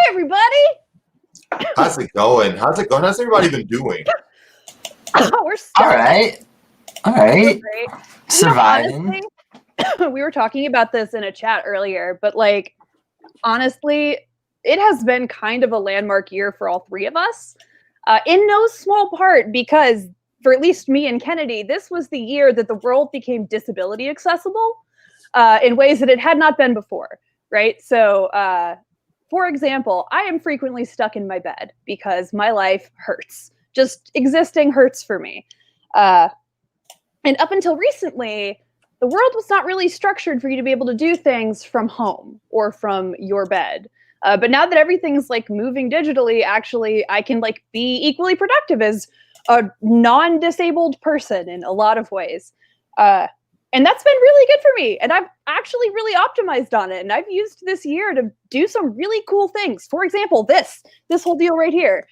everybody. How's it going? How's everybody been doing? We're still All right. great. Surviving. Honestly, we were talking about this in a chat earlier, but like, honestly, it has been kind of a landmark year for all three of us, in no small part because, for at least me and Kennedy, this was the year that the world became disability accessible in ways that it had not been before, right? So, for example, I am frequently stuck in my bed because my life hurts. Just existing hurts for me. And up until recently, the world was not really structured for you to be able to do things from home or from your bed. But now that everything's like moving digitally, actually, I can like be equally productive as a non-disabled person in a lot of ways. And that's been really good for me. And I've actually really optimized on it. And I've used this year to do some really cool things. For example, this whole deal right here.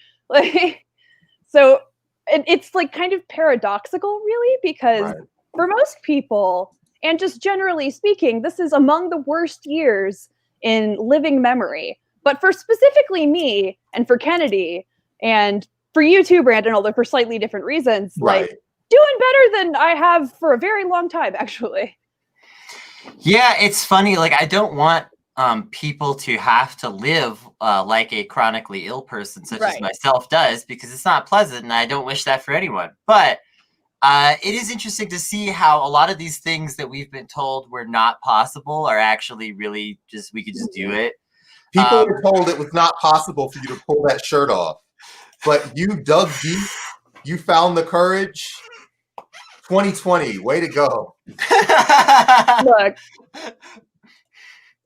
So it's like kind of paradoxical, really, because for most people, and just generally speaking, this is among the worst years in living memory. But for specifically me and for Kennedy and for you too, Brandyn, although for slightly different reasons, like doing better than I have for a very long time, actually. Yeah, it's funny. Like, I don't want people to have to live like a chronically ill person such as myself does, because it's not pleasant, and I don't wish that for anyone. But it is interesting to see how a lot of these things that we've been told were not possible are actually really just, we could just do it. People were told it was not possible for you to pull that shirt off, but you dug deep, you found the courage. 2020, way to go. Look,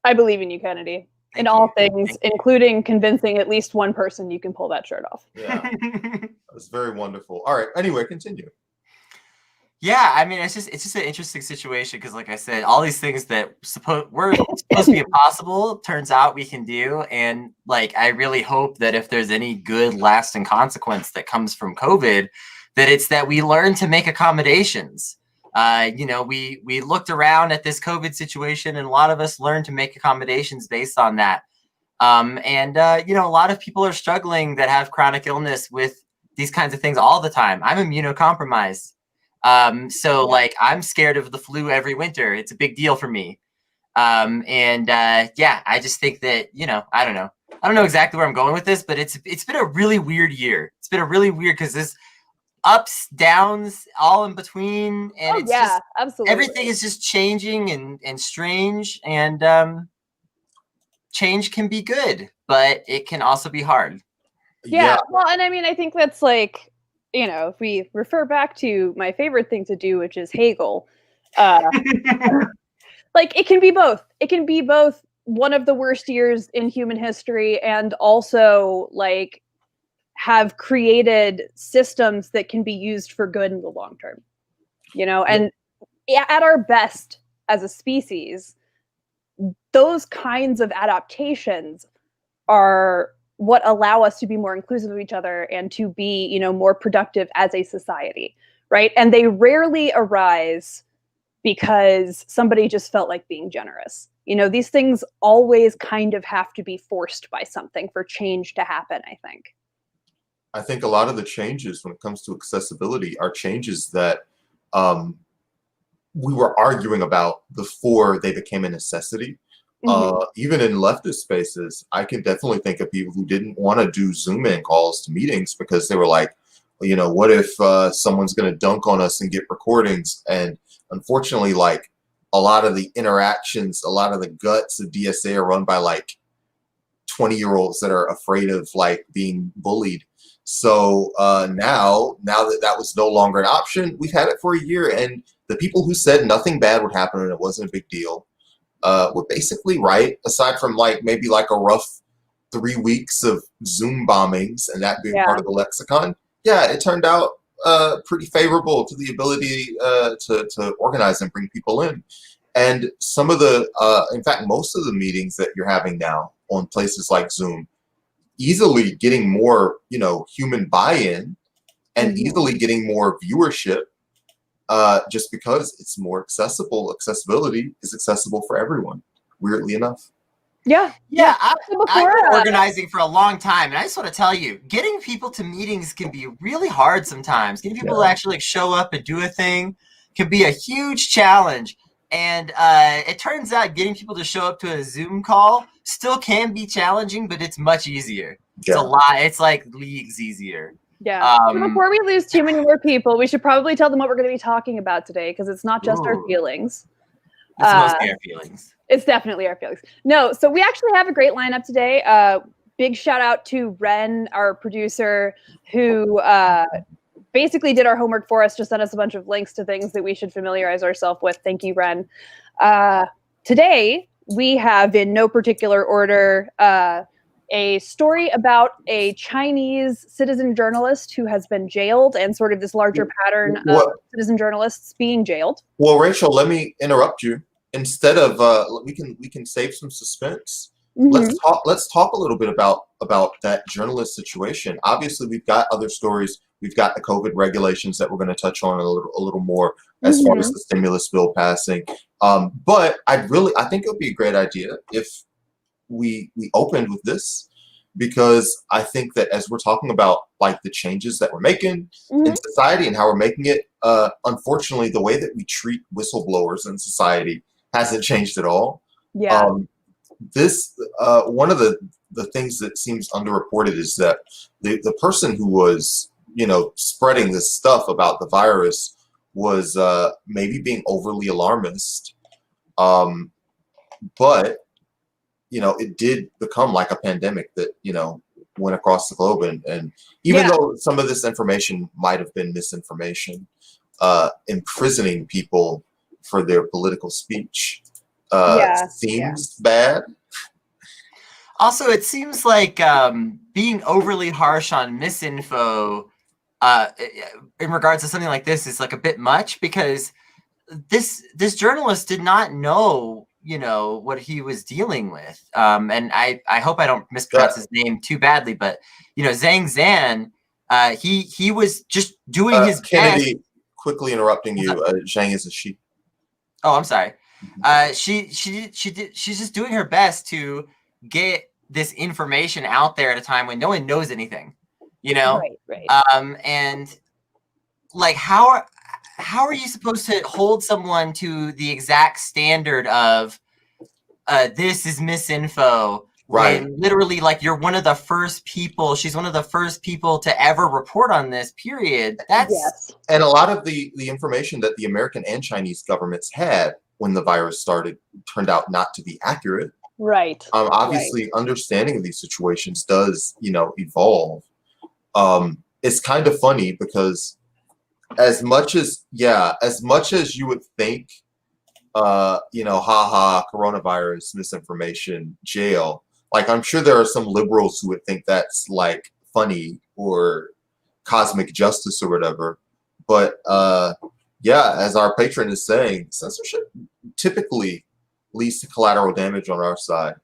I believe in you, Kennedy. In all things, including convincing at least one person you can pull that shirt off. Yeah, that's very wonderful. All right, anyway, continue. Yeah, I mean, it's just an interesting situation because, like I said, all these things that were supposed to be impossible turns out we can do, and like I really hope that if there's any good lasting consequence that comes from COVID, that it's that we learn to make accommodations. You know, we looked around at this COVID situation, and a lot of us learned to make accommodations based on that. You know, a lot of people are struggling that have chronic illness with these kinds of things all the time. I'm immunocompromised. So like I'm scared of the flu every winter. It's a big deal for me. Yeah, I just think that, you know, I don't know exactly where I'm going with this, but it's been a really weird year. It's been a really weird, because this ups, downs, all in between. And it's just, absolutely. Everything is just changing and strange, and change can be good, but it can also be hard. Yeah. Well, and I mean, I think that's like, you know, if we refer back to my favorite thing to do, which is Hegel, like it can be both. It can be both one of the worst years in human history and also like have created systems that can be used for good in the long term, you know, and at our best as a species, those kinds of adaptations are what allow us to be more inclusive of each other and to be, you know, more productive as a society, right? And they rarely arise because somebody just felt like being generous. You know, these things always kind of have to be forced by something for change to happen, I think. I think a lot of the changes when it comes to accessibility are changes that we were arguing about before they became a necessity. Even in leftist spaces, I can definitely think of people who didn't want to do Zoom in calls to meetings because they were like, well, you know, what if someone's going to dunk on us and get recordings? And unfortunately, like a lot of the interactions, a lot of the guts of DSA are run by like 20-year-olds that are afraid of like being bullied. So now that was no longer an option, we've had it for a year, and the people who said nothing bad would happen and it wasn't a big deal were basically right, aside from like maybe like a rough 3 weeks of Zoom bombings and that being part of the lexicon. Yeah, it turned out pretty favorable to the ability to organize and bring people in. And some of the, in fact, most of the meetings that you're having now on places like Zoom, easily getting more, you know, human buy-in and easily getting more viewership just because it's more accessible. Accessibility is accessible for everyone, weirdly enough. Yeah. Yeah, So I've before, been organizing for a long time, and I just want to tell you, getting people to meetings can be really hard sometimes. Getting people to actually like show up and do a thing can be a huge challenge. And it turns out getting people to show up to a Zoom call still can be challenging, but it's much easier. It's a lot. It's like leagues easier. Yeah. So before we lose too many more people, we should probably tell them what we're going to be talking about today, because it's not just our feelings. It's mostly our feelings. It's definitely our feelings. No, so we actually have a great lineup today. Big shout out to Ren, our producer, who basically did our homework for us, just sent us a bunch of links to things that we should familiarize ourselves with. Thank you, Ren. Today, we have, in no particular order, a story about a Chinese citizen journalist who has been jailed, and sort of this larger pattern of citizen journalists being jailed. Well, Rachel, let me interrupt you. Instead of we can save some suspense. Let's talk a little bit about that journalist situation. Obviously, we've got other stories. We've got the COVID regulations that we're going to touch on a little more as far as the stimulus bill passing. But I think it would be a great idea if we opened with this, because I think that as we're talking about like the changes that we're making in society and how we're making it, unfortunately, the way that we treat whistleblowers in society hasn't changed at all. Yeah. This one of the things that seems underreported is that the person who was spreading this stuff about the virus was maybe being overly alarmist, but it did become like a pandemic that went across the globe, and even though some of this information might have been misinformation, imprisoning people for their political speech seems bad. Also, it seems like being overly harsh on misinfo in regards to something like this is like a bit much, because this journalist did not know what he was dealing with, and I hope I don't mispronounce his name too badly, but Zhang Zan, he was just doing his Kennedy, best. Quickly interrupting you, Zhang is a she. Oh, I'm sorry. She's just doing her best to get this information out there at a time when no one knows anything, Right. And like, how are you supposed to hold someone to the exact standard of this is misinfo, right? When literally, like, you're one of the first people. She's one of the first people to ever report on this. Period. And a lot of the information that the American and Chinese governments had when the virus started turned out not to be accurate. Right. Obviously, understanding of these situations does evolve. It's kind of funny because as much as you would think, coronavirus, misinformation, jail. Like, I'm sure there are some liberals who would think that's like funny or cosmic justice or whatever. But as our patron is saying, censorship typically leads to collateral damage on our side.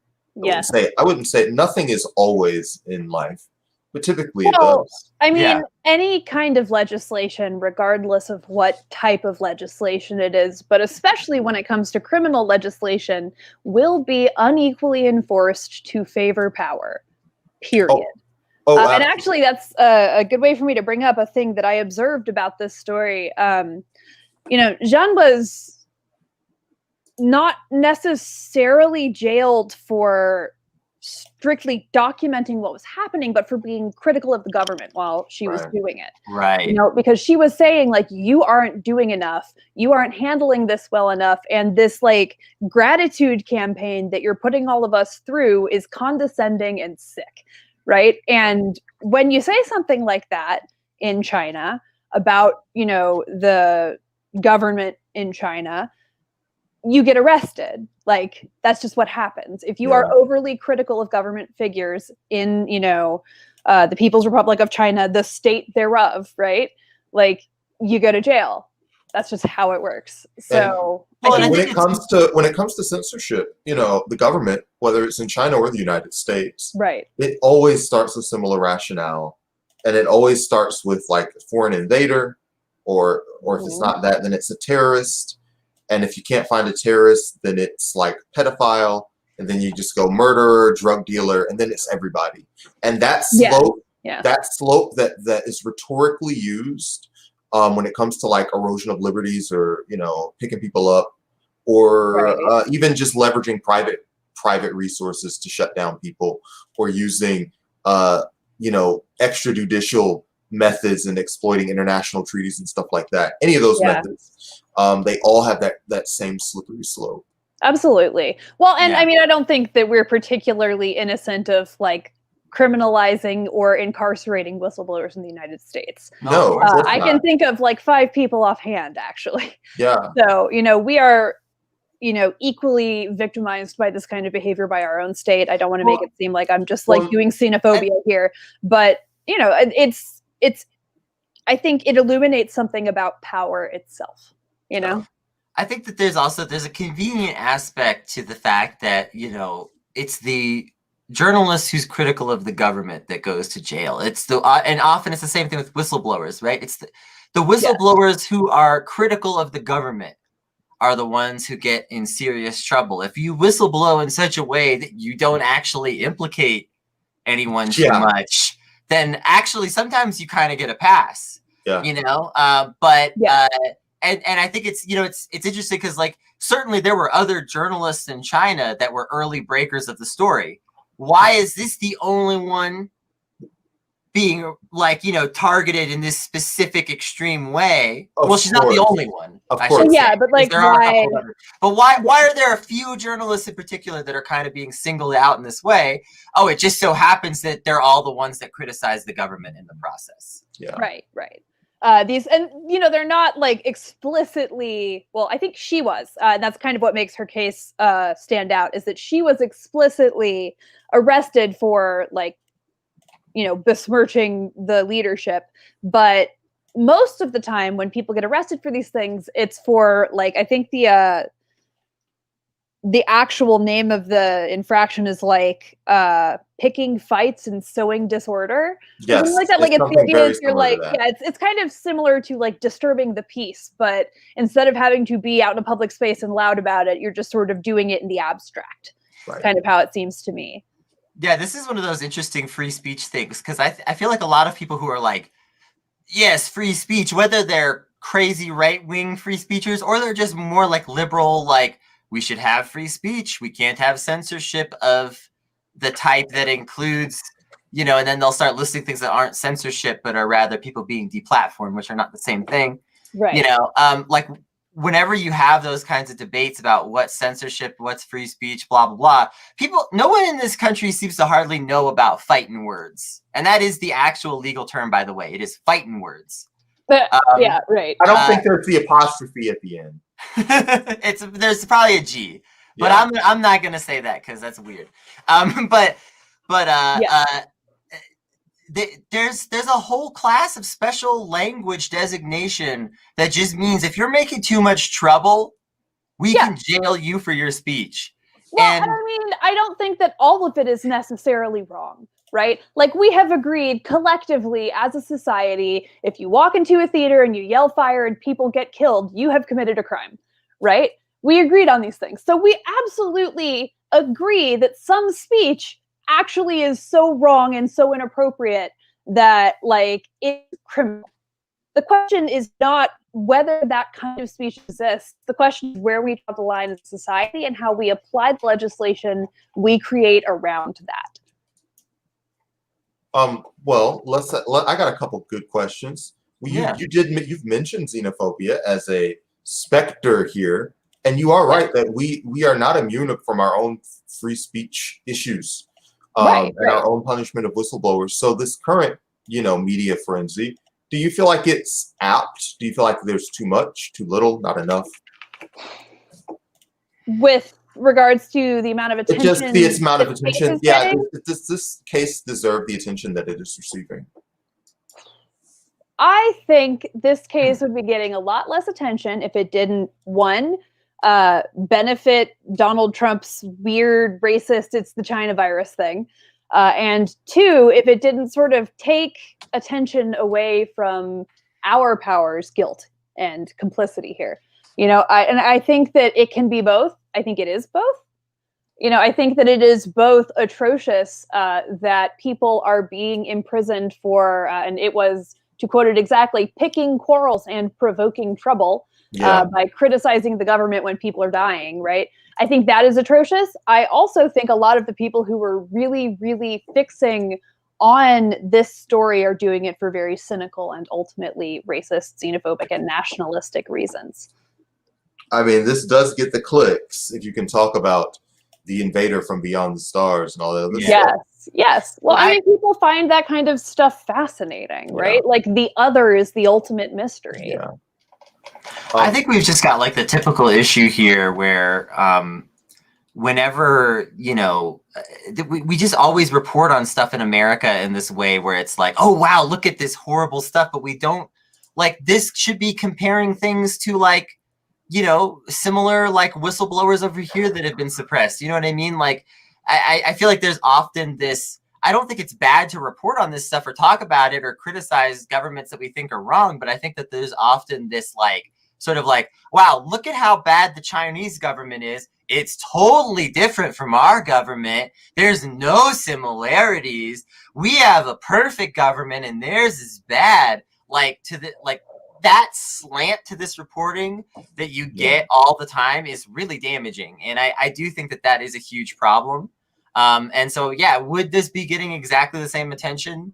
Yes. I wouldn't say nothing is always in life, but typically it does. I mean, any kind of legislation, regardless of what type of legislation it is, but especially when it comes to criminal legislation, will be unequally enforced to favor power. Period. And actually, that's a good way for me to bring up a thing that I observed about this story. Jean was not necessarily jailed for strictly documenting what was happening, but for being critical of the government while she was doing it. Right. Because she was saying, like, you aren't doing enough, you aren't handling this well enough, and this like gratitude campaign that you're putting all of us through is condescending and sick. Right. And when you say something like that in China about, the government in China, you get arrested. Like, that's just what happens. If you are overly critical of government figures in, the People's Republic of China, the state thereof, right? Like, you go to jail. That's just how it works. So when it comes to censorship, the government, whether it's in China or the United States, right, it always starts with similar rationale. And it always starts with like a foreign invader, or if it's not that, then it's a terrorist. And if you can't find a terrorist, then it's like pedophile. and then you just go murderer, drug dealer, and then it's everybody. And that Yeah. slope, Yeah. that slope that is rhetorically used when it comes to like erosion of liberties, or picking people up, or even just leveraging private resources to shut down people, or using extrajudicial methods and exploiting international treaties and stuff like that. Any of those methods, they all have that same slippery slope. Absolutely. Well, and I mean, I don't think that we're particularly innocent of like criminalizing or incarcerating whistleblowers in the United States. No, I can think of like 5 people offhand, actually. Yeah. So, we are, equally victimized by this kind of behavior by our own state. I don't want to make it seem like I'm just like doing xenophobia here, but it's I think it illuminates something about power itself, I think that there's a convenient aspect to the fact that, it's the journalist who's critical of the government that goes to jail. It's and often it's the same thing with whistleblowers, right? It's the whistleblowers who are critical of the government are the ones who get in serious trouble. If you whistleblow in such a way that you don't actually implicate anyone too much, then actually sometimes you kind of get a pass. Yeah. And I think it's interesting because like certainly there were other journalists in China that were early breakers of the story. Why is this the only one being like targeted in this specific extreme way? She's not the only one. Of course. Yeah, but like why? But why are there a few journalists in particular that are kind of being singled out in this way? Oh, it just so happens that they're all the ones that criticize the government in the process. Yeah. Right. These, and they're not like explicitly, well, I think she was, that's kind of what makes her case stand out, is that she was explicitly arrested for like besmirching the leadership. But most of the time when people get arrested for these things, it's for like, I think the actual name of the infraction is like picking fights and sowing disorder. Yes, something like that. Like it's the idea is you're like, it's kind of similar to like disturbing the peace, but instead of having to be out in a public space and loud about it, you're just sort of doing it in the abstract. Right. Kind of how it seems to me. Yeah, this is one of those interesting free speech things, because I feel like a lot of people who are like, yes, free speech, whether they're crazy right-wing free speechers or they're just more like liberal, like we should have free speech, we can't have censorship of the type that includes, and then they'll start listing things that aren't censorship but are rather people being deplatformed, which are not the same thing. Right. Like whenever you have those kinds of debates about what's censorship, what's free speech, blah, blah, blah, no one in this country seems to hardly know about fighting words. And that is the actual legal term, by the way. It is fighting words. Yeah, right. I don't think there's the apostrophe at the end. There's probably a G, but I'm not going to say that because that's weird. There's a whole class of special language designation that just means if you're making too much trouble, we can jail you for your speech. Well, and I mean, I don't think that all of it is necessarily wrong, right? Like we have agreed collectively as a society, if you walk into a theater and you yell fire and people get killed, you have committed a crime, right? We agreed on these things. So we absolutely agree that some speech actually is so wrong and so inappropriate that like it's criminal. The question is not whether that kind of speech exists. The question is where we draw the line as a society and how we apply the legislation we create around that. Well, I got a couple good questions. Well, you've mentioned xenophobia as a specter here, and you are right that we are not immune from our own free speech issues. And our own punishment of whistleblowers. So this current, media frenzy, do you feel like it's apt? Do you feel like there's too much, too little, not enough? With regards to the amount of attention? Just the amount of attention. Yeah, does this case deserve the attention that it is receiving? I think this case would be getting a lot less attention if it didn't, one, benefit Donald Trump's weird racist, it's the China virus thing. And two, if it didn't sort of take attention away from our power's guilt and complicity here. I think that it can be both. I think it is both. I think that it is both atrocious that people are being imprisoned for, and it was, to quote it exactly, picking quarrels and provoking trouble by criticizing the government when people are dying, right? I think that is atrocious. I also think a lot of the people who were really, really fixing on this story are doing it for very cynical and ultimately racist, xenophobic, and nationalistic reasons. I mean, this does get the clicks if you can talk about the invader from beyond the stars and all that other stuff. Yes. Well, I mean, people find that kind of stuff fascinating, right? Like the other is the ultimate mystery. Yeah. I think we've just got like the typical issue here where whenever, we just always report on stuff in America in this way where it's like, oh, wow, look at this horrible stuff. But we don't, like, this should be comparing things to like, similar like whistleblowers over here that have been suppressed. You know what I mean? Like, I feel like there's often this, I don't think it's bad to report on this stuff or talk about it or criticize governments that we think are wrong. But I think that there's often this like, sort of like, wow, look at how bad the Chinese government is. It's totally different from our government. There's no similarities. We have a perfect government and theirs is bad. Like that slant to this reporting that you get all the time is really damaging. And I do think that that is a huge problem. And so, would this be getting exactly the same attention?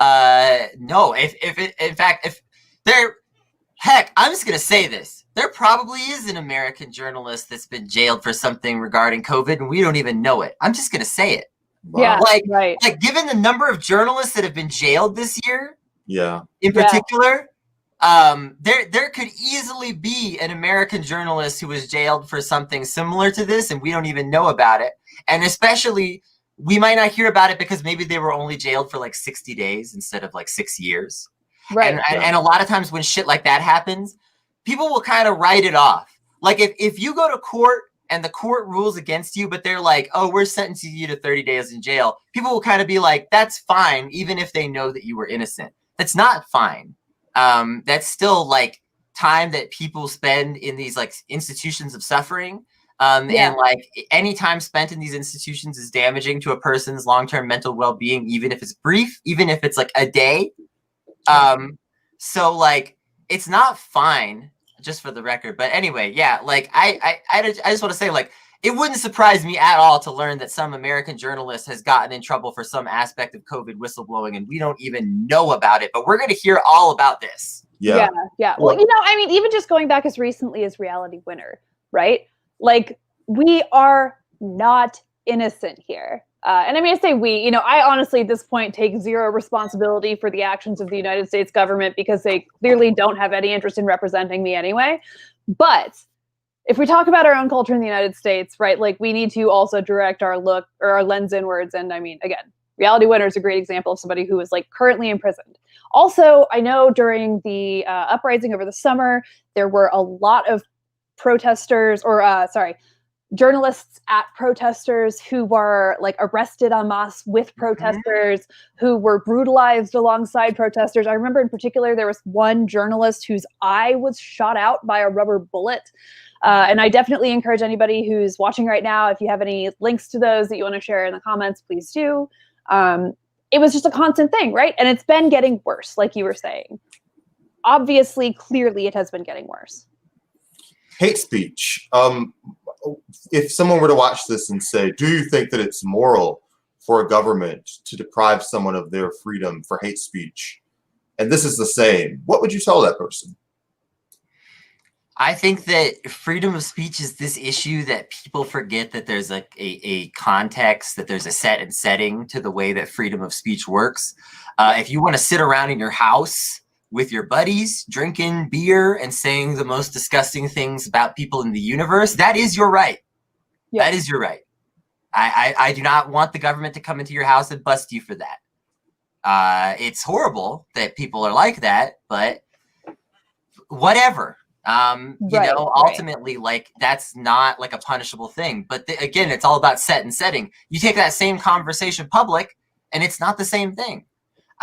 No. If I'm just going to say this. There probably is an American journalist that's been jailed for something regarding COVID and we don't even know it. I'm just going to say it. Wow. Yeah, Like given the number of journalists that have been jailed this year, in Yeah. particular, there could easily be an American journalist who was jailed for something similar to this and we don't even know about it. And especially, we might not hear about it because maybe they were only jailed for like 60 days instead of like 6 years. Right. And a lot of times when shit like that happens, people will kind of write it off. Like if you go to court and the court rules against you, but they're like, oh, we're sentencing you to 30 days in jail, people will kind of be like, that's fine, even if they know that you were innocent. That's not fine. That's still like time that people spend in these like institutions of suffering. And like any time spent in these institutions is damaging to a person's long-term mental well-being, even if it's brief, even if it's like a day. So like, it's not fine, just for the record. But anyway, like I just want to say, like, it wouldn't surprise me at all to learn that some American journalist has gotten in trouble for some aspect of COVID whistleblowing and we don't even know about it, but we're going to hear all about this. Yeah. Well, I mean, even just going back as recently as Reality Winner, right? Like, we are not innocent here. And I mean, I say we, I honestly at this point take zero responsibility for the actions of the United States government because they clearly don't have any interest in representing me anyway. But if we talk about our own culture in the United States, right, like we need to also direct our look or our lens inwards. And I mean, again, Reality Winner is a great example of somebody who is like currently imprisoned. Also, I know during the uprising over the summer, there were a lot of journalists at protesters who were like arrested en masse with protesters, who were brutalized alongside protesters. I remember in particular, there was one journalist whose eye was shot out by a rubber bullet. And I definitely encourage anybody who's watching right now, if you have any links to those that you want to share in the comments, please do. It was just a constant thing, right? And it's been getting worse, like you were saying. Obviously, clearly, it has been getting worse. Hate speech. If someone were to watch this and say, do you think that it's moral for a government to deprive someone of their freedom for hate speech? And this is the same. What would you tell that person? I think that freedom of speech is this issue that people forget that there's like a context, that there's a set and setting to the way that freedom of speech works. If you want to sit around in your house with your buddies, drinking beer and saying the most disgusting things about people in the universe, that is your right. Yeah. That is your right. I do not want the government to come into your house and bust you for that. It's horrible that people are like that, but whatever. Ultimately, like, that's not like a punishable thing. But again, it's all about set and setting. You take that same conversation public and it's not the same thing.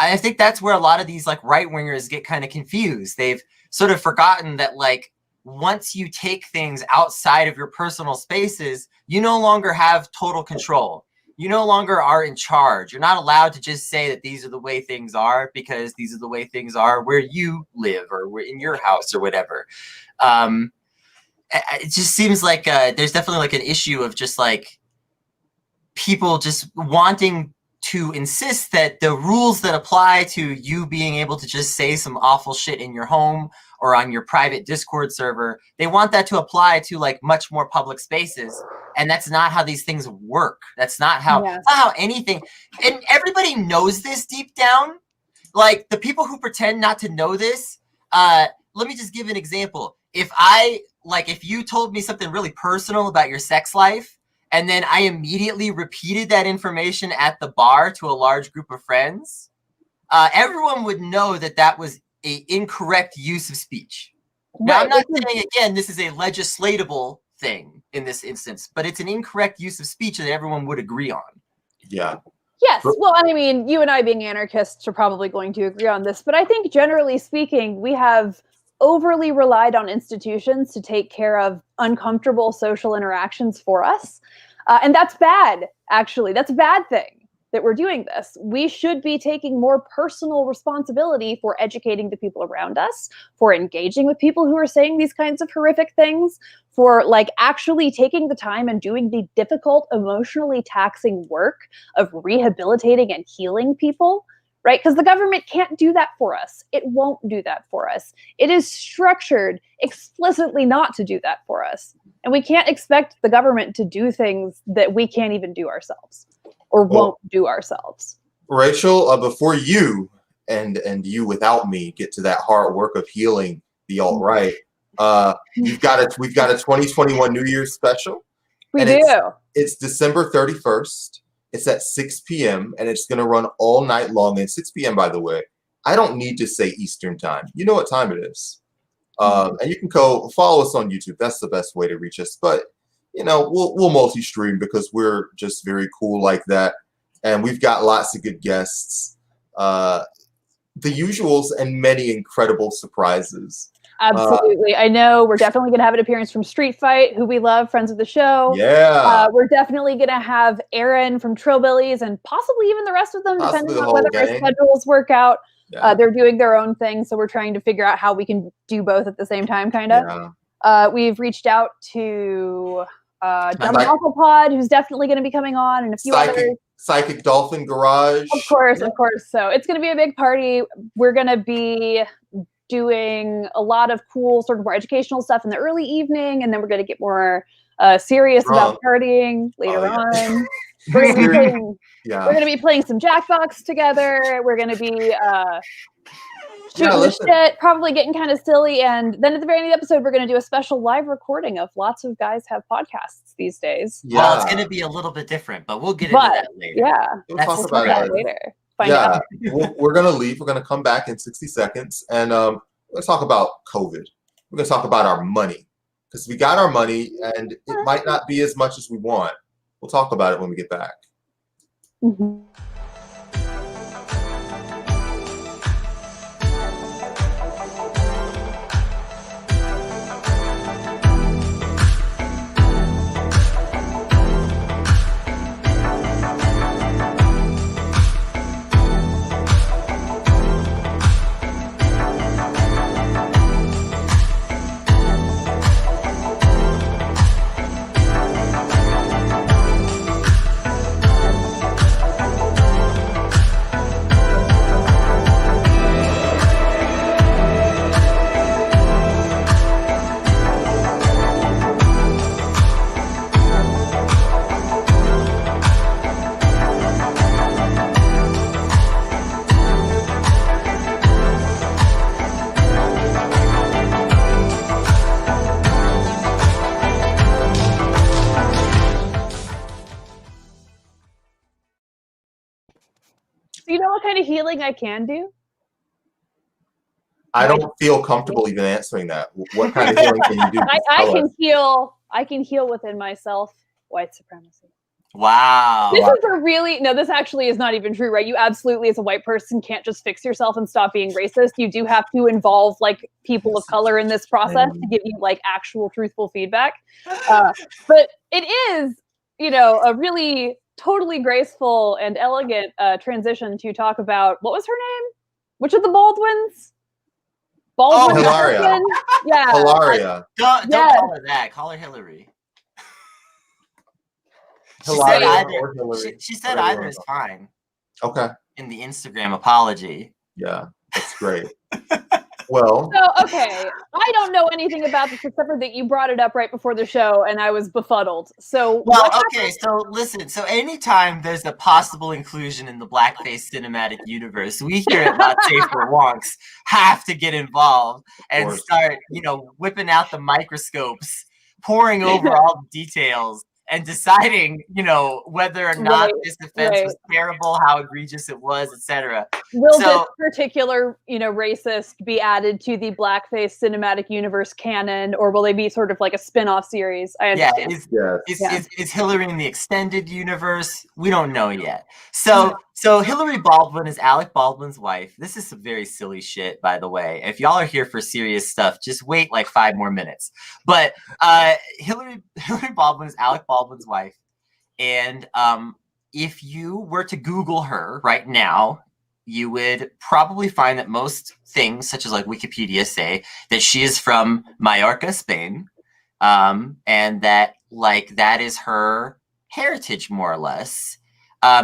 I think that's where a lot of these like right wingers get kind of confused. They've sort of forgotten that like once you take things outside of your personal spaces, you no longer have total control. You no longer are in charge. You're not allowed to just say that these are the way things are because these are the way things are where you live or in your house or whatever. It just seems like there's definitely like an issue of just like people just wanting to insist that the rules that apply to you being able to just say some awful shit in your home or on your private Discord server, they want that to apply to like much more public spaces. And that's not how these things work. That's not how, Yeah. that's not how anything, and everybody knows this deep down. Like the people who pretend not to know this, let me just give an example. If you told me something really personal about your sex life, and then I immediately repeated that information at the bar to a large group of friends, everyone would know that that was an incorrect use of speech. Now, I'm not saying, again, this is a legislatable thing in this instance, but it's an incorrect use of speech that everyone would agree on. Yeah. Yes. Well, I mean, you and I being anarchists are probably going to agree on this, but I think generally speaking, we have overly relied on institutions to take care of uncomfortable social interactions for us. And that's bad, actually. That's a bad thing that we're doing this. We should be taking more personal responsibility for educating the people around us, for engaging with people who are saying these kinds of horrific things, for like actually taking the time and doing the difficult, emotionally taxing work of rehabilitating and healing people. Right? Because the government can't do that for us. It won't do that for us. It is structured explicitly not to do that for us. And we can't expect the government to do things that we can't even do ourselves or won't do ourselves. Rachel, before you and you without me get to that hard work of healing the alt-right, we've got a 2021 New Year's special. We do. It's December 31st. It's at 6 p.m. and it's going to run all night long. And 6 p.m., by the way, I don't need to say Eastern time. You know what time it is. And you can go follow us on YouTube. That's the best way to reach us. But, you know, we'll multi-stream because we're just very cool like that. And we've got lots of good guests, the usuals and many incredible surprises. Absolutely. I know we're definitely going to have an appearance from Street Fight, who we love, friends of the show. Yeah. We're definitely going to have Aaron from Trillbillies and possibly even the rest of them, depending on whether our schedules work out. Yeah. They're doing their own thing, so we're trying to figure out how we can do both at the same time, kind of. Yeah. We've reached out to Dumb Pod, who's definitely going to be coming on, and a few others. Psychic Dolphin Garage. Of course. So it's going to be a big party. We're going to be doing a lot of cool, sort of more educational stuff in the early evening, and then we're going to get more serious about partying later on. We're going to be playing some Jackbox together. We're going to be shooting the shit, probably getting kind of silly, and then at the very end of the episode, we're going to do a special live recording of lots of guys have podcasts these days. Yeah. Well, it's going to be a little bit different, but we'll get into that later. Yeah, we'll talk about that later. We're going to leave. We're going to come back in 60 seconds, and let's talk about COVID. We're going to talk about our money, because we got our money, and it might not be as much as we want. We'll talk about it when we get back. Mm-hmm. You know what kind of healing I can do? I don't feel comfortable even answering that. What kind of healing can you do? I can heal within myself white supremacy. Wow. This is a really, no, this actually is not even true, right? You absolutely, as a white person, can't just fix yourself and stop being racist. You do have to involve like people of color in this process to give you like actual truthful feedback. But it is, a really totally graceful and elegant transition to talk about, what was her name? Which of the Baldwins? Baldwin. Oh, Hilaria. Yeah. Hilaria. Don't call her that. Call her Hillary. She said either. She said either is fine. Okay. In the Instagram apology. Yeah, that's great. Well. So, okay. I don't know anything about this except for that you brought it up right before the show and I was befuddled. So, so listen. So anytime there's a possible inclusion in the blackface cinematic universe, we here at nsfwonks have to get involved and start, whipping out the microscopes, poring over all the details, and deciding, whether or not this offense was terrible, how egregious it was, etc. Will this particular, racist be added to the blackface cinematic universe canon, or will they be sort of like a spin-off series? I understand. Is Hillary in the extended universe? We don't know yet. So Hillary Baldwin is Alec Baldwin's wife. This is some very silly shit, by the way. If y'all are here for serious stuff, just wait like 5 more minutes. But Hillary Baldwin is Alec Baldwin's wife. And if you were to Google her right now, you would probably find that most things, such as like Wikipedia, say that she is from Mallorca, Spain. And that that is her heritage, more or less.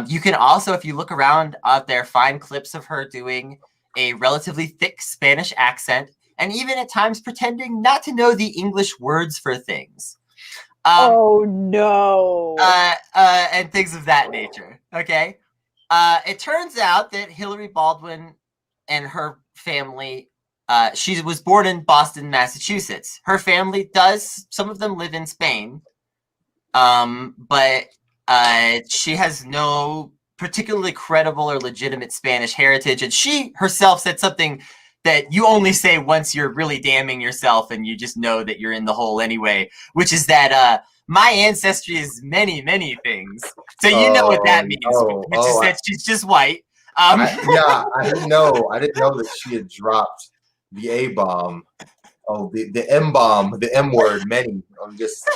You can also, if you look around out there, find clips of her doing a relatively thick Spanish accent and even at times pretending not to know the English words for things. Oh, no. And things of that nature. Okay. It turns out that Hillary Baldwin and her family, she was born in Boston, Massachusetts. Her family some of them live in Spain. But she has no particularly credible or legitimate Spanish heritage. And she herself said something that you only say once you're really damning yourself and you just know that you're in the hole anyway, which is that my ancestry is many, many things. So you know what that means, which is that she's just white. I didn't know. I didn't know that she had dropped the A-bomb. Oh, the M-bomb, the M word, many.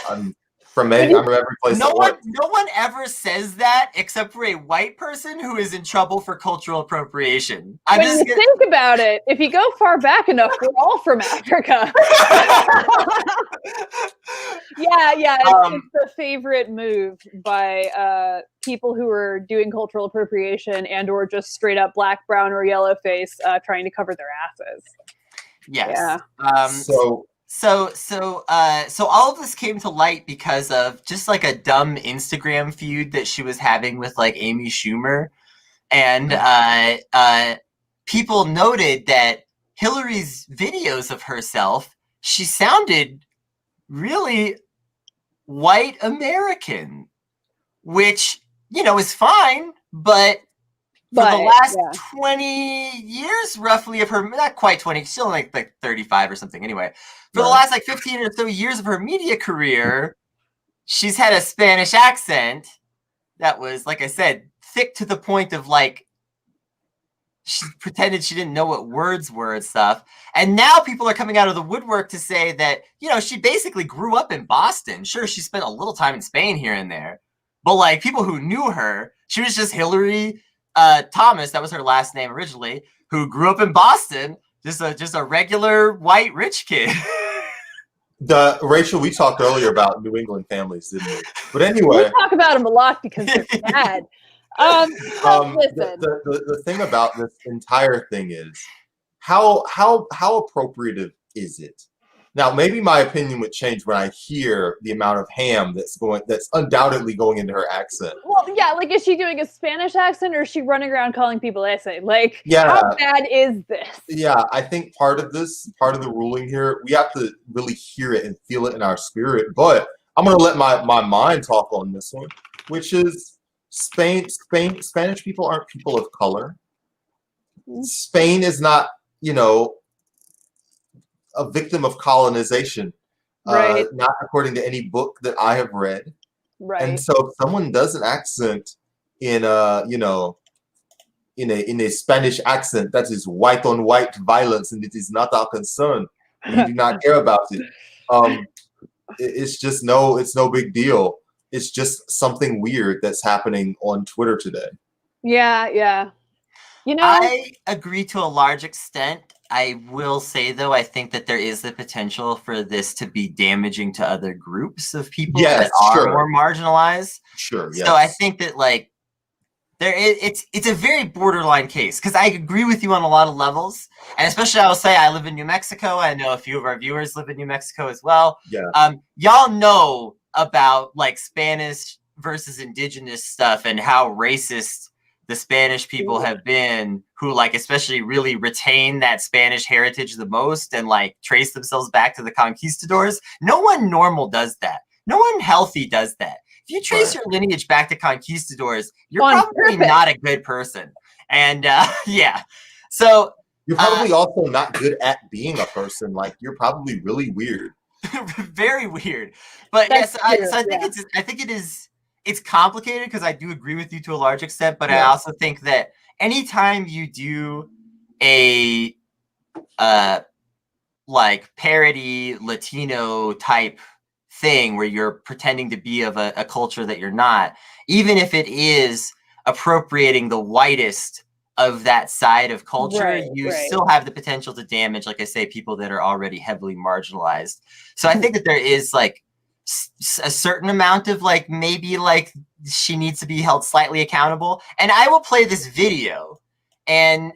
I'm from every place. No one ever says that except for a white person who is in trouble for cultural appropriation. Think about it, if you go far back enough, we're all from Africa. It's the favorite move by people who are doing cultural appropriation and or just straight up black, brown, or yellow face trying to cover their asses. Yes. Yeah. So all of this came to light because of just like a dumb Instagram feud that she was having with like Amy Schumer. And people noted that Hillary's videos of herself, she sounded really white American, which, is fine, but for the last 20 years, roughly, of her, not quite 20, still like 35 or something anyway. For the last 15 or so years of her media career, she's had a Spanish accent that was, like I said, thick to the point of she pretended she didn't know what words were and stuff. And now people are coming out of the woodwork to say that, she basically grew up in Boston. Sure, she spent a little time in Spain here and there. But people who knew her, she was just Hillary Thomas, that was her last name originally, who grew up in Boston, just a regular white rich kid. Rachel, we talked earlier about New England families, didn't we? But anyway, we talk about them a lot because they're bad. Listen. The thing about this entire thing is how appropriative is it? Now, maybe my opinion would change when I hear the amount of ham that's undoubtedly going into her accent. Well, yeah, is she doing a Spanish accent or is she running around calling people ese? How bad is this? Yeah, I think part of the ruling here, we have to really hear it and feel it in our spirit. But I'm going to let my mind talk on this one, which is Spanish people aren't people of color. Spain is not, a victim of colonization, not according to any book that I have read. Right. And so if someone does an accent in in a Spanish accent that is white on white violence and it is not our concern, we do not care about it. It's no big deal. It's just something weird that's happening on Twitter today. Yeah. I agree to a large extent. I will say, though, I think that there is the potential for this to be damaging to other groups of people that are more marginalized. Sure. So I think that it's a very borderline case, because I agree with you on a lot of levels, and especially I will say I live in New Mexico. I know a few of our viewers live in New Mexico as well. Yeah. Y'all know about Spanish versus indigenous stuff and how racist the Spanish people have been, who especially really retain that Spanish heritage the most and trace themselves back to the conquistadors. No one normal does that. No one healthy does that. If you trace your lineage back to conquistadors, you're probably not a good person. And yeah, so you're probably also not good at being a person. You're probably really weird. Very weird. But yes, I think it's complicated, because I do agree with you to a large extent, but I also think that anytime you do a parody Latino type thing where you're pretending to be of a culture that you're not, even if it is appropriating the whitest of that side of culture, you still have the potential to damage, like I say, people that are already heavily marginalized. So I think that there is a certain amount of maybe she needs to be held slightly accountable. And I will play this video, and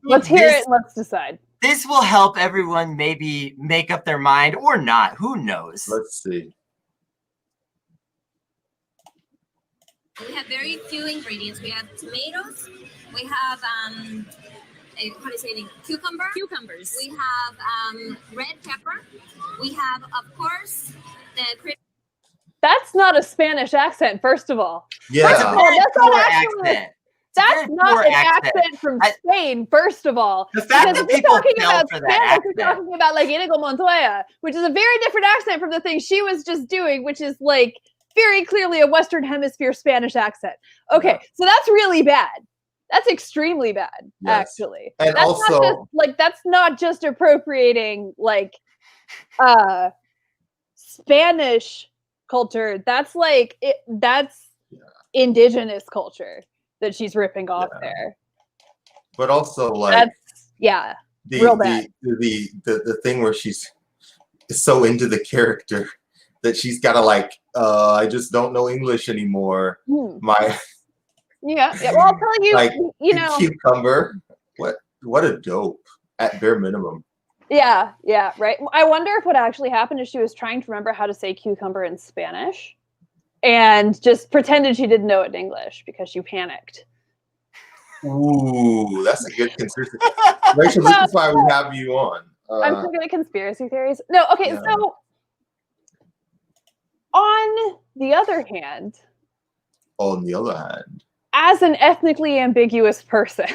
let's hear it. Let's decide. This will help everyone maybe make up their mind, or not. Who knows? Let's see. We have very few ingredients. We have tomatoes. We have how do you say it? Cucumbers. We have red pepper. We have, of course, the. That's not a Spanish accent, first of all. Yeah. That's not an accent from Spain, first of all. The fact that people fell for that accent. We're talking about Inigo Montoya, which is a very different accent from the thing she was just doing, which is very clearly a Western Hemisphere Spanish accent. Okay, so that's really bad. That's extremely bad, actually. And that's also, not just, that's not just appropriating Spanish culture. That's that's indigenous culture that she's ripping off there. But also that's real bad. The thing where she's so into the character that she's gotta I just don't know English anymore. My well, I'll tell you, cucumber. What a dope, at bare minimum. Yeah, right. I wonder if what actually happened is she was trying to remember how to say cucumber in Spanish and just pretended she didn't know it in English because she panicked. Ooh, that's a good conspiracy. Rachel, this is why we have you on. I'm so good at conspiracy theories. No, okay, so on the other hand, as an ethnically ambiguous person,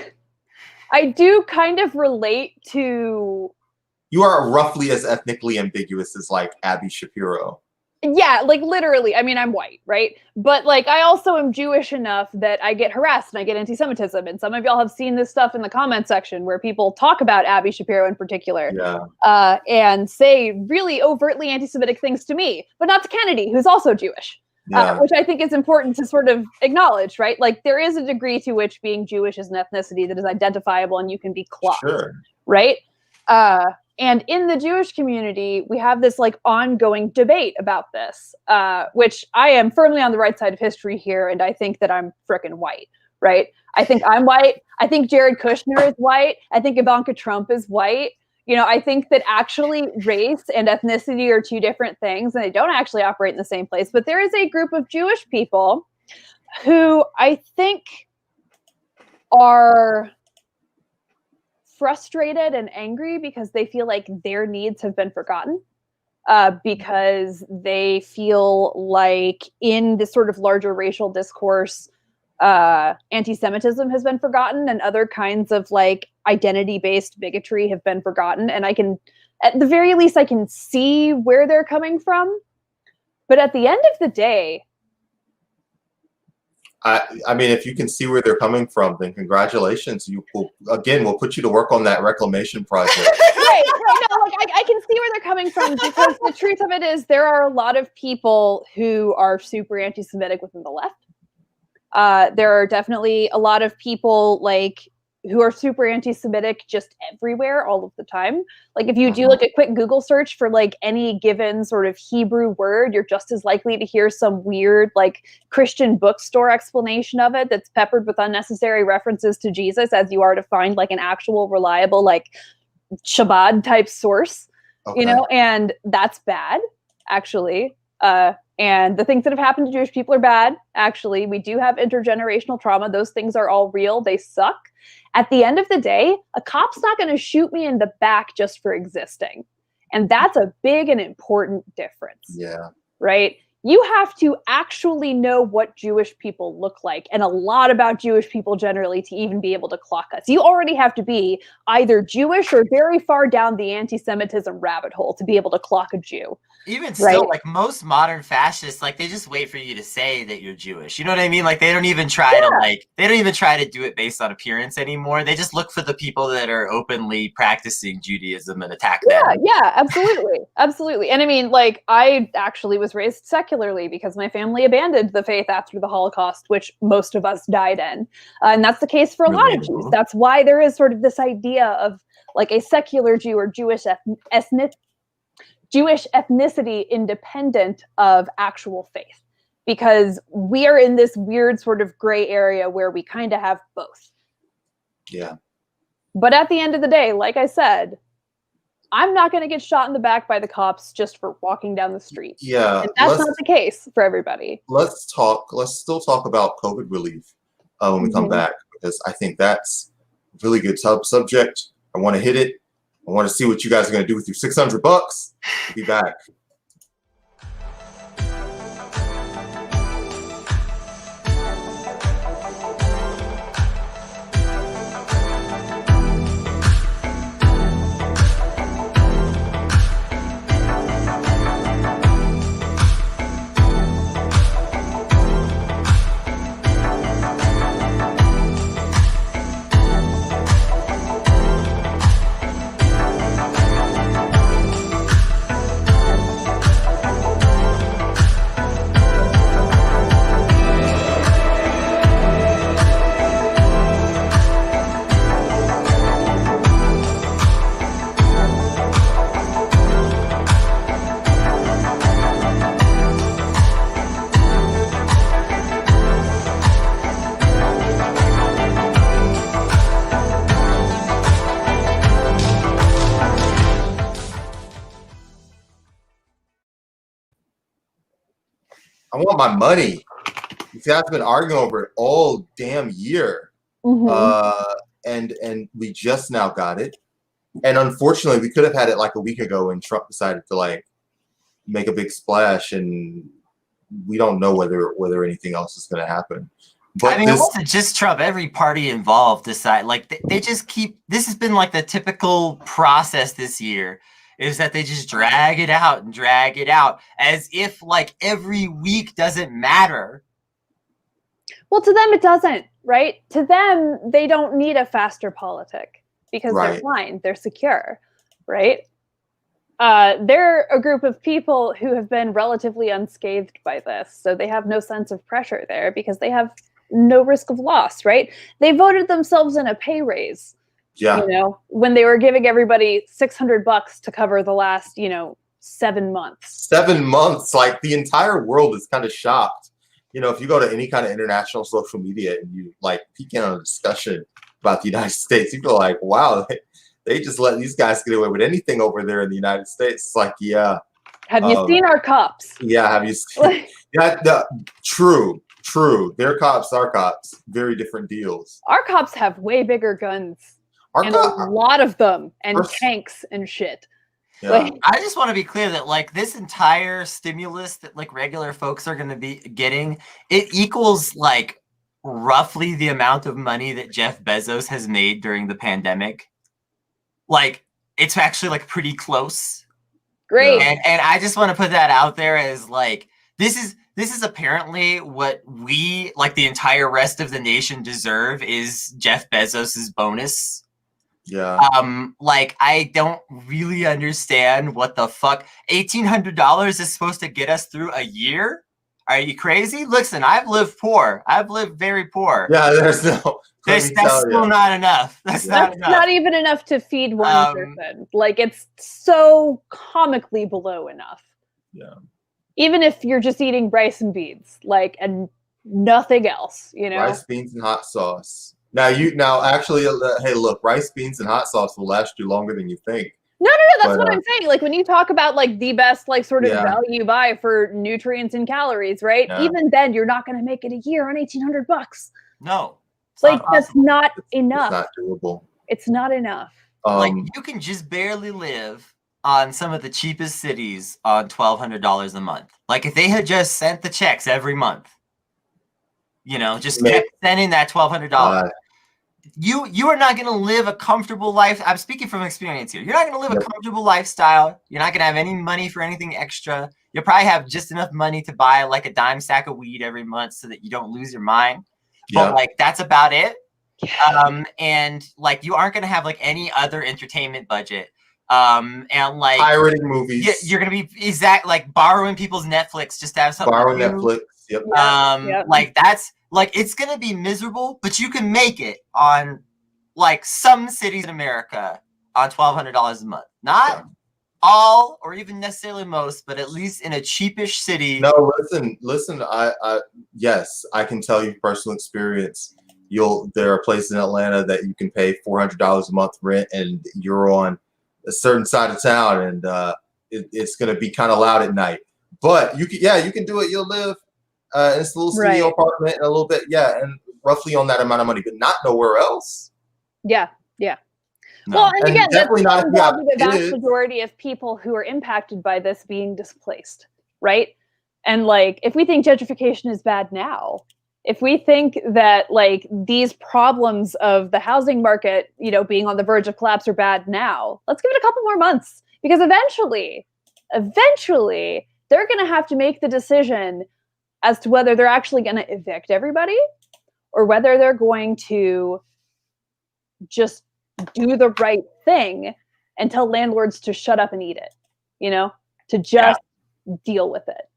I do kind of relate to. You are roughly as ethnically ambiguous as Abby Shapiro. Yeah, literally. I mean, I'm white, right? But I also am Jewish enough that I get harassed and I get anti-Semitism. And some of y'all have seen this stuff in the comment section where people talk about Abby Shapiro in particular, and say really overtly anti-Semitic things to me, but not to Kennedy, who's also Jewish, which I think is important to sort of acknowledge, right? There is a degree to which being Jewish is an ethnicity that is identifiable and you can be clocked, right? And in the Jewish community, we have this ongoing debate about this, which I am firmly on the right side of history here. And I think that I'm frickin' white, right? I think I'm white. I think Jared Kushner is white. I think Ivanka Trump is white. I think that actually race and ethnicity are two different things and they don't actually operate in the same place. But there is a group of Jewish people who I think are frustrated and angry because they feel like their needs have been forgotten, because they feel like in this sort of larger racial discourse, anti-Semitism has been forgotten and other kinds of identity-based bigotry have been forgotten. And I can, at the very least, I can see where they're coming from. But at the end of the day, I mean, if you can see where they're coming from, then congratulations. We'll put you to work on that reclamation project. Right. No, like I can see where they're coming from, because the truth of it is there are a lot of people who are super anti-Semitic within the left. There are definitely a lot of people like who are super anti-Semitic just everywhere all of the time. Like if you do like a quick Google search for like any given sort of Hebrew word, you're just as likely to hear some weird like Christian bookstore explanation of it that's peppered with unnecessary references to Jesus as you are to find like an actual reliable like Shabbat type source, Okay. and that's bad, actually. And the things that have happened to Jewish people are bad, actually. We do have intergenerational trauma. Those things are all real. They suck. At the end of the day, a cop's not going to shoot me in the back just for existing. And that's a big and important difference. Yeah. Right? You have to actually know what Jewish people look like and a lot about Jewish people generally to even be able to clock us. You already have to be either Jewish or very far down the anti-Semitism rabbit hole to be able to clock a Jew. Even still, like most modern fascists, like they just wait for you to say that you're Jewish. You know what I mean? Like they don't even try to do it based on appearance anymore. They just look for the people that are openly practicing Judaism and attack them. Yeah, absolutely. Absolutely. And I mean, like I actually was raised secularly because my family abandoned the faith after the Holocaust, which most of us died in. And that's the case for a lot of Jews. That's why there is sort of this idea of like a secular Jew or Jewish ethnicity independent of actual faith, because we are in this weird sort of gray area where we kind of have both. Yeah. But at the end of the day, like I said, I'm not going to get shot in the back by the cops just for walking down the street. Yeah. And that's not the case for everybody. Let's still talk about COVID relief when we come back, because I think that's a really good subject. I want to hit it. I want to see what you guys are going to do with your $600. We'll be back. I want my money. You guys have been arguing over it all damn year. And we just now got it. And unfortunately, we could have had it like a week ago when Trump decided to like make a big splash, and we don't know whether anything else is going to happen. But I mean, it wasn't just Trump. Every party involved decide like they just keep. This has been like the typical process this year. Is that they just drag it out as if like every week doesn't matter. Well, to them, it doesn't, right? To them, they don't need a faster politic because they're fine. They're secure, right? They're a group of people who have been relatively unscathed by this. So they have no sense of pressure there because they have no risk of loss, right? They voted themselves in a pay raise. Yeah. When they were giving everybody $600 to cover the last, 7 months. 7 months. Like the entire world is kind of shocked. If you go to any kind of international social media and you like peek in on a discussion about the United States, you feel like, wow, they just let these guys get away with anything over there in the United States. It's like, yeah. Have you seen our cops? Yeah. Have you seen? True. Their cops, our cops, very different deals. Our cops have way bigger guns. And a lot of them, and tanks and shit. Yeah. I just want to be clear that like this entire stimulus that like regular folks are going to be getting, it equals like roughly the amount of money that Jeff Bezos has made during the pandemic. Like it's actually like pretty close. Great. And I just want to put that out there as like this this is apparently what we, like the entire rest of the nation, deserve is Jeff Bezos's bonus. Yeah. Like, I don't really understand what the fuck. $1,800 is supposed to get us through a year? Are you crazy? Listen, I've lived poor. I've lived very poor. Yeah, there's no. That's still not enough. That's not enough. Not even enough to feed one person. Like, it's so comically below enough. Yeah. Even if you're just eating rice and beans, like, and nothing else, you know? Rice, beans, and hot sauce. Now, actually, hey, look, rice, beans, and hot sauce will last you longer than you think. No, that's what I'm saying. Like, when you talk about, like, the best, like, sort of value buy for nutrients and calories, right? Yeah. Even then, you're not going to make it a year on $1,800. No. Like, that's not enough. It's not doable. It's not enough. Like, you can just barely live on some of the cheapest cities on $1,200 a month. Like, if they had just sent the checks every month, you know, just kept sending that $1,200. You are not going to live a comfortable life. I'm speaking from experience here. You're not going to live a comfortable lifestyle. You're not going to have any money for anything extra. You'll probably have just enough money to buy like a dime sack of weed every month so that you don't lose your mind. But like, that's about it. And like, you aren't going to have like any other entertainment budget. And like pirating movies. You're going to be like borrowing people's Netflix just to have something. Borrowing Netflix. Yep. Like that's like, it's going to be miserable, but you can make it on like some cities in America on $1,200 a month. Not all or even necessarily most, but at least in a cheapish city. No, listen. Yes, I can tell you personal experience. There are places in Atlanta that you can pay $400 a month rent, and you're on a certain side of town, and it's going to be kind of loud at night. But you can do it. You'll live in this little studio apartment and a little bit, and roughly on that amount of money, but not nowhere else. Yeah. No. Well, and again, definitely that's not the vast majority of people who are impacted by this being displaced, right? And like, if we think gentrification is bad now, if we think that like these problems of the housing market, you know, being on the verge of collapse are bad now, let's give it a couple more months, because eventually they're going to have to make the decision as to whether they're actually going to evict everybody or whether they're going to just do the right thing and tell landlords to shut up and eat it, you know, to just deal with it.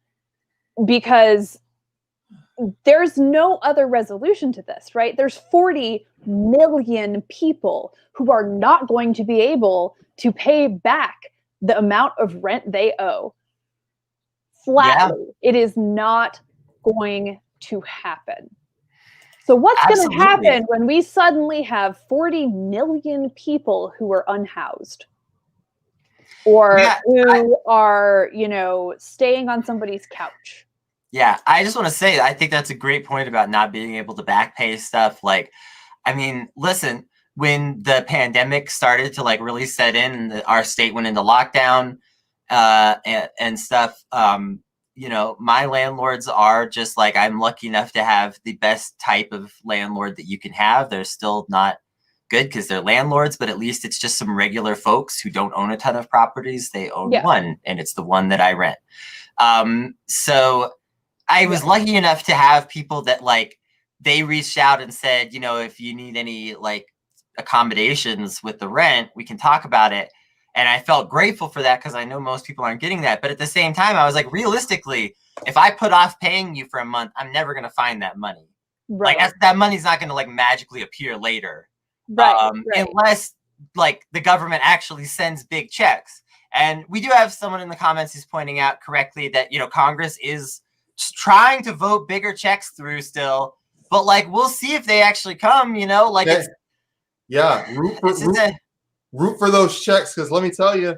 Because there's no other resolution to this, right? There's 40 million people who are not going to be able to pay back the amount of rent they owe. Flatly, it is not going to happen. So what's going to happen when we suddenly have 40 million people who are unhoused or who are, you know, staying on somebody's couch? Yeah, I just want to say, I think that's a great point about not being able to back pay stuff. Like, I mean, listen, when the pandemic started to like really set in, and our state went into lockdown and stuff, you know, my landlords are just like, I'm lucky enough to have the best type of landlord that you can have. They're still not good because they're landlords, but at least it's just some regular folks who don't own a ton of properties. They own one, and it's the one that I rent. So I was lucky enough to have people that like, they reached out and said, you know, if you need any like accommodations with the rent, we can talk about it. And I felt grateful for that because I know most people aren't getting that. But at the same time, I was like, realistically, if I put off paying you for a month, I'm never going to find that money. Right. Like that money's not going to like magically appear later. Right. Unless like the government actually sends big checks. And we do have someone in the comments who's pointing out correctly that, you know, Congress is trying to vote bigger checks through still. But like, we'll see if they actually come, you know, like root for those checks, because let me tell you,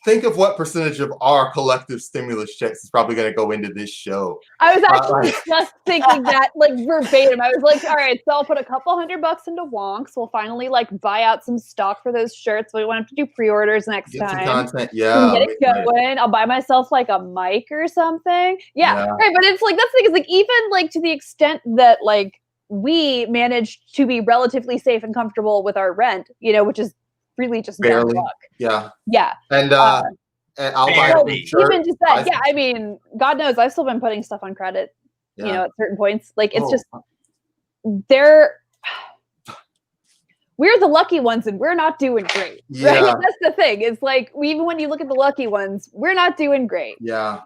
think of what percentage of our collective stimulus checks is probably going to go into this show. I was actually just thinking that, like, verbatim. I was like, all right, so I'll put a couple $100 into Wonks. We'll finally, like, buy out some stock for those shirts. So we won't have to do pre-orders next time. Some content, get it going. I'll buy myself, like, a mic or something. Yeah, right. But it's, like, that's the thing. Is, like, even, like, to the extent that, like, we managed to be relatively safe and comfortable with our rent, you know, which is really just barely. luck. Yeah. Yeah. And And I'll buy Barely. a Well, t-shirt. even just that, yeah. I mean, God knows, I've still been putting stuff on credit. You know, at certain points, like it's just we're the lucky ones, and we're not doing great. Yeah. Right? That's the thing. It's like even when you look at the lucky ones, we're not doing great. Yeah.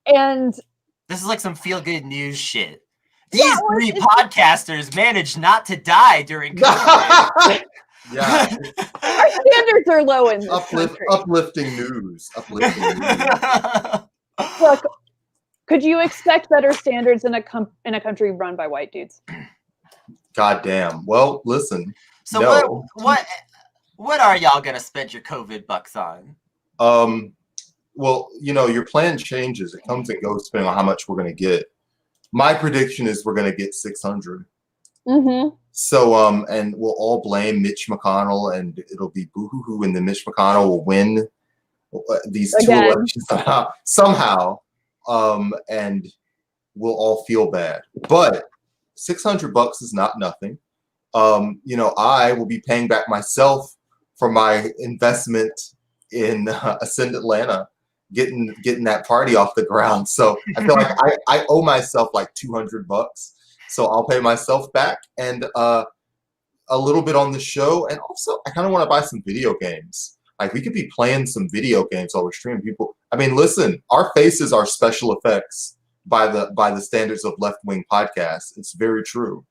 And this is like some feel-good news shit. These three podcasters managed not to die during COVID. Yeah. Our standards are low in this country. Uplifting news. Look, could you expect better standards in a country run by white dudes? God damn. Well, listen. So no. what are y'all gonna spend your COVID bucks on? Well, you know, your plan changes. It comes and goes depending on how much we're gonna get. My prediction is we're gonna get 600. Mm-hmm. So, and we'll all blame Mitch McConnell, and it'll be boo-hoo-hoo, and then Mitch McConnell will win these two elections somehow, and we'll all feel bad. But $600 is not nothing. You know, I will be paying back myself for my investment in Ascend Atlanta, getting that party off the ground. So I feel like I owe myself like $200. So I'll pay myself back and a little bit on the show. And also I kind of want to buy some video games. Like we could be playing some video games while we're streaming. People, I mean, listen, our faces are special effects by the standards of Left Wing podcasts. It's very true.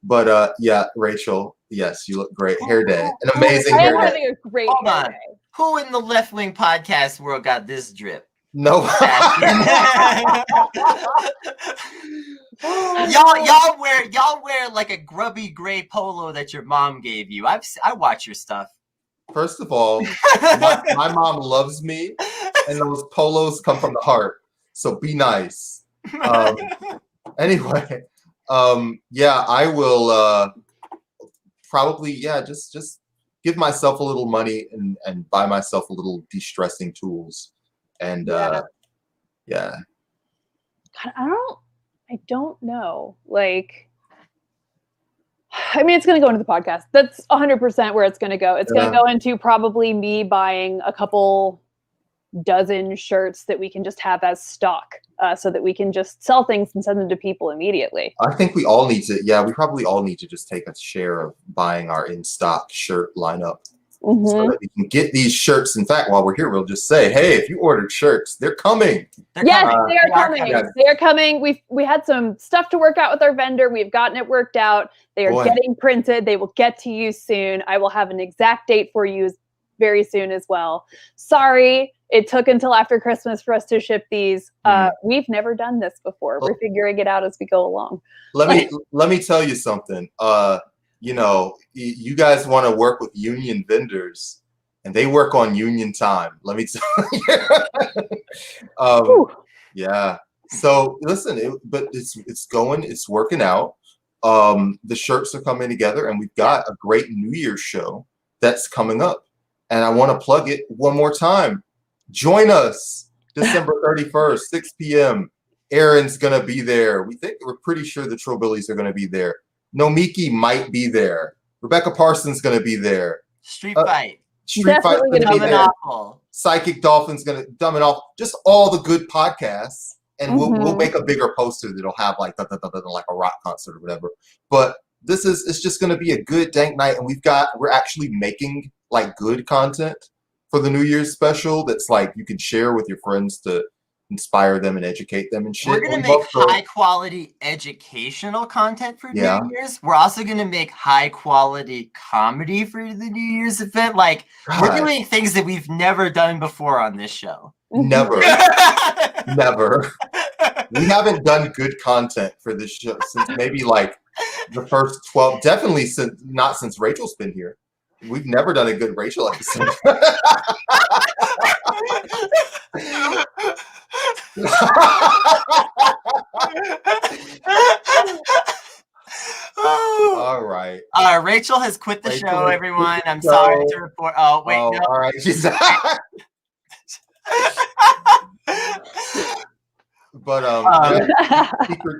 But yeah, Rachel, yes, you look great. Hair day. An amazing hair day. I'm having a great hair day. Who in the Left Wing podcast world got this drip? No. y'all wear like a grubby gray polo that your mom gave you. I watch your stuff. First of all, my mom loves me, and those polos come from the heart. So be nice. Anyway, yeah, I will probably just give myself a little money and buy myself a little de-stressing tools. And yeah. God, I don't know. Like, I mean, it's going to go into the podcast. That's 100% where it's going to go. It's going to go into probably me buying a couple dozen shirts that we can just have as stock, so that we can just sell things and send them to people immediately. I think we all need to. Yeah, we probably all need to just take a share of buying our in-stock shirt lineup. Mm-hmm. So that we can get these shirts. In fact, while we're here, we'll just say, hey, if you ordered shirts, they're coming. Yes, they are coming. Yes. They are coming. We had some stuff to work out with our vendor. We've gotten it worked out. They are getting printed. They will get to you soon. I will have an exact date for you very soon as well. Sorry, it took until after Christmas for us to ship these. We've never done this before. We're figuring it out as we go along. Let me tell you something. You know, you guys want to work with union vendors, and they work on union time. Let me tell you. Yeah. So listen, but it's working out. The shirts are coming together, and we've got a great New Year's show that's coming up. And I want to plug it one more time. Join us December 31st, 6 p.m. Aaron's going to be there. We're pretty sure the Trillbillies are going to be there. Nomiki might be there. Rebecca Parsons going to be there. Street Fight. Street Fight going to be there. Psychic Dolphin's going to dumb it off. Just all the good podcasts. And we'll make a bigger poster that'll have like a rock concert or whatever. But it's just going to be a good dank night. And we're actually making like good content for the New Year's special that's like you can share with your friends to inspire them and educate them and shit. We're going to make high quality educational content for New Year's. We're also going to make high quality comedy for the New Year's event. Like we're doing things that we've never done before on this show. Never. Never. We haven't done good content for this show since maybe like the first 12, definitely not since Rachel's been here. We've never done a good Rachel episode. All right. Rachel has quit the show, everyone. I'm sorry to report. Oh, wait, no. All right. But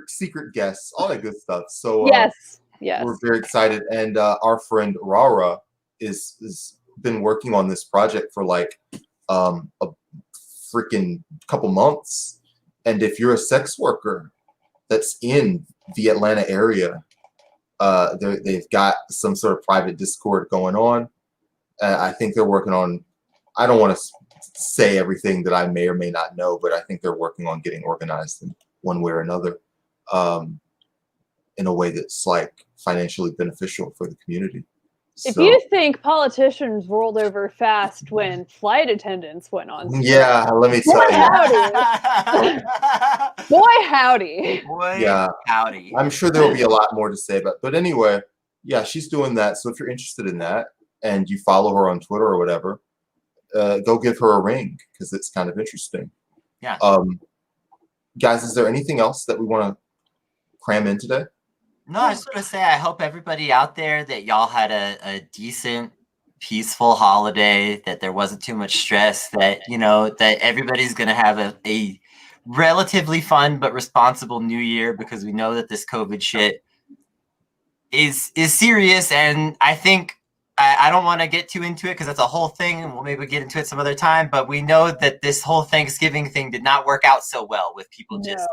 secret guests, all that good stuff. So yes, we're very excited, and our friend Rara is been working on this project for like a freaking couple months. And if you're a sex worker that's in the Atlanta area, they've got some sort of private Discord going on. I think they're working on, I don't want to say everything that I may or may not know, but I think they're working on getting organized in one way or another, in a way that's like financially beneficial for the community. If you think politicians rolled over fast when flight attendants went on strike, yeah, let me tell you. boy howdy. Boy, Yeah. howdy. I'm sure there'll be a lot more to say about, but anyway, yeah, she's doing that. So if you're interested in that and you follow her on Twitter or whatever, go give her a ring because it's kind of interesting. Yeah. Guys, is there anything else that we want to cram in today? No, I just want to say I hope everybody out there that y'all had a decent, peaceful holiday, that there wasn't too much stress, that, you know, that everybody's going to have a relatively fun but responsible new year, because we know that this COVID shit is serious. And I think I don't want to get too into it because that's a whole thing, and we'll maybe get into it some other time. But we know that this whole Thanksgiving thing did not work out so well with people just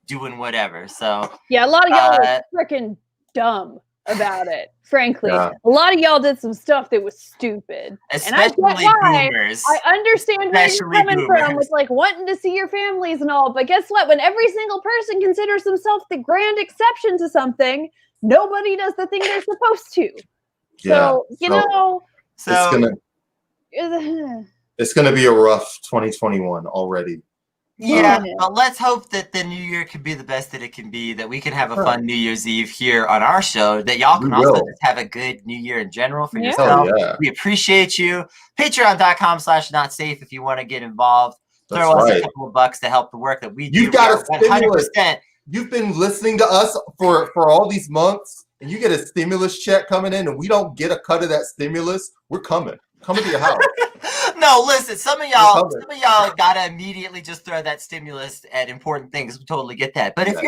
doing whatever. So yeah, a lot of y'all were freaking dumb about it. Frankly, a lot of y'all did some stuff that was stupid, especially and I get why. boomers. I understand where you're coming from with like wanting to see your families and all, but guess what? When every single person considers themselves the grand exception to something, nobody does the thing they're supposed to. So you know, it's gonna be a rough 2021 already. Yeah, but let's hope that the new year can be the best that it can be, that we can have a fun New Year's Eve here on our show, that y'all can also just have a good new year in general for yourself. We appreciate you. Patreon.com/notsafe if you want to get involved. Throw us a couple of bucks to help the work that we do. You've got a stimulus. You've been listening to us for all these months, and you get a stimulus check coming in, and we don't get a cut of that stimulus. We're coming to your house. No, listen, some of y'all gotta immediately just throw that stimulus at important things. We totally get that. But if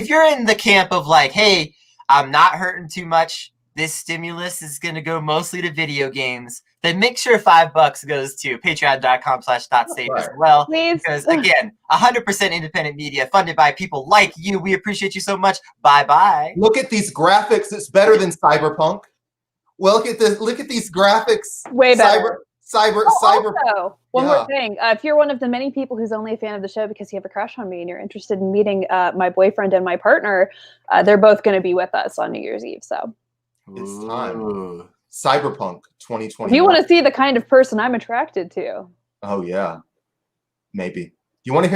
you're in the camp of like, hey, I'm not hurting too much, this stimulus is gonna go mostly to video games, then make sure $5 goes to patreon.com/notsafe as well. Please. Because again, 100% independent media funded by people like you. We appreciate you so much. Bye-bye. Look at these graphics. It's better than Cyberpunk. Well, look at these graphics. Way better. Cyber. Also, one more thing. If you're one of the many people who's only a fan of the show because you have a crush on me and you're interested in meeting my boyfriend and my partner, they're both going to be with us on New Year's Eve. So it's time. Cyberpunk 2020. If you want to see the kind of person I'm attracted to. Oh yeah, maybe. You want to hear